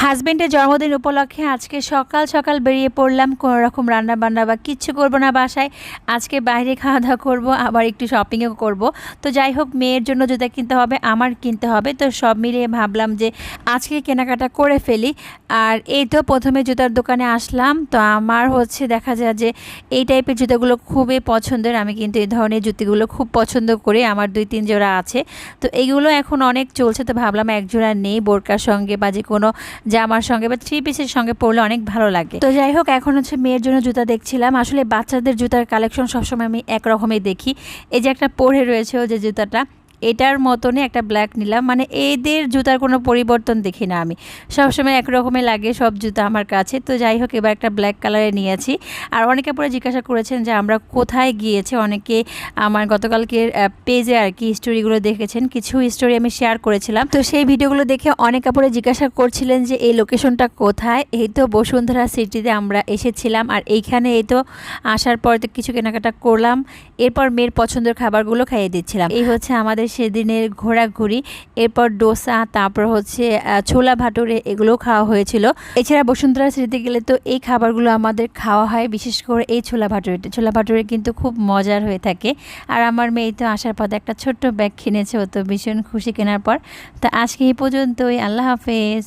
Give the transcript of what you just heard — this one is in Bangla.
হাজবেন্ডের জন্মদিন উপলক্ষে আজকে সকাল সকাল বেরিয়ে পড়লাম। কোনো রকম রান্না বান্না বা কিচ্ছু করব না বাসায়, আজকে বাইরে খাওয়া দাওয়া করবো, আবার একটু শপিংও করব। তো যাই হোক, মেয়ের জন্য জুতা কিনতে হবে, আমার কিনতে হবে, তো সব মিলিয়ে ভাবলাম যে আজকে কেনাকাটা করে ফেলি। আর এই তো প্রথমে জুতার দোকানে আসলাম। তো আমার হচ্ছে দেখা যায় যে এই টাইপের জুতাগুলো খুবই পছন্দের, আমি কিন্তু এই ধরনের জুতিগুলো খুব পছন্দ করি, আমার 2-3 জোড়া আছে। তো এইগুলো এখন অনেক চলছে, তো ভাবলাম এক জোড়া নেই, বোরকার সঙ্গে বা যে কোনো জামার সঙ্গে বা 3 পিসের সঙ্গে পরলে অনেক ভালো লাগে। তো যাই হোক, এখন হচ্ছে মেয়ের জন্য জুতা দেখছিলাম। আসলে বাচ্চাদের জুতার কালেকশন সবসময় আমি একরকমই দেখি। এই যে একটা পরে রয়েছে ও যে জুতাটা, এটার মতনই একটা ব্ল্যাক নিলাম, মানে এদের জুতার কোনো পরিবর্তন দেখি না আমি, সবসময় একরকমই লাগে সব জুতা আমার কাছে। তো যাই হোক, এবার একটা ব্ল্যাক কালারে নিয়েছি। আর অনেকে পরে জিজ্ঞাসা করেছেন যে আমরা কোথায় গিয়েছি, অনেকে আমার গতকালকের পেজে আর কি স্টোরিগুলো দেখেছেন, কিছু স্টোরি আমি শেয়ার করেছিলাম। তো সেই ভিডিওগুলো দেখে অনেক পরে জিজ্ঞাসা করছিলেন যে এই লোকেশনটা কোথায়। এই তো বসুন্ধরা সিটিতে আমরা এসেছিলাম, আর এইখানে এই তো আসার পর তো কিছু কেনাকাটা করলাম, এরপর মেয়ের পছন্দের খাবারগুলো খাইয়ে দিচ্ছিলাম। এই হচ্ছে আমাদের সেদিনের ঘোরাঘুরি। এরপর ডোসা, তারপর হচ্ছে ছোলা ভাটুরে, এগুলোও খাওয়া হয়েছিল। এছাড়া বসুন্ধরা সিটিতে গেলে তো এই খাবারগুলো আমাদের খাওয়া হয়, বিশেষ করে এই ছোলা ভাটুরেটা। ছোলা ভাটুরে কিন্তু খুব মজার হয়ে থাকে। আর আমার মেয়ে তো আসার পর একটা ছোট্ট ব্যাগ কিনেছে, ও তো ভীষণ খুশি কেনার পর। তো আজকে এই পর্যন্তই, আল্লাহ হাফেজ।